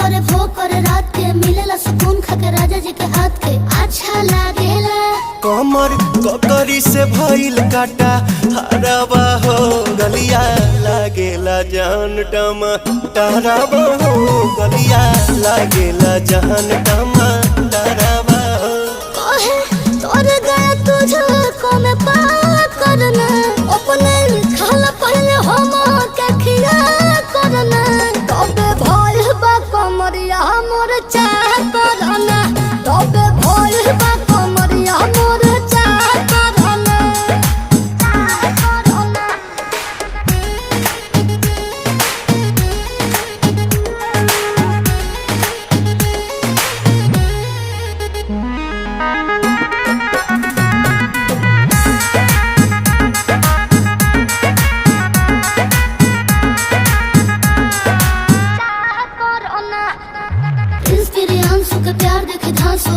करे भोग करे रात के मिलेला सुकून खाके राजा जी के हाथ के अच्छा लागेला। कमर ककरी से भइल काटा हराबा हो गलिया लागेला जान टमाटराबा हो गलिया लागेला जान टमाटराबा हो। कहे तोर गया तुझको मैं पार करना अपने खाला पहले हम के खिया करना तबे भइल बा कमरिया मोर चाह करना तबे भइल बा कमरिया मोर चाह करना चाह करना। इंस्पिरियांसु के प्यार देखे धांसो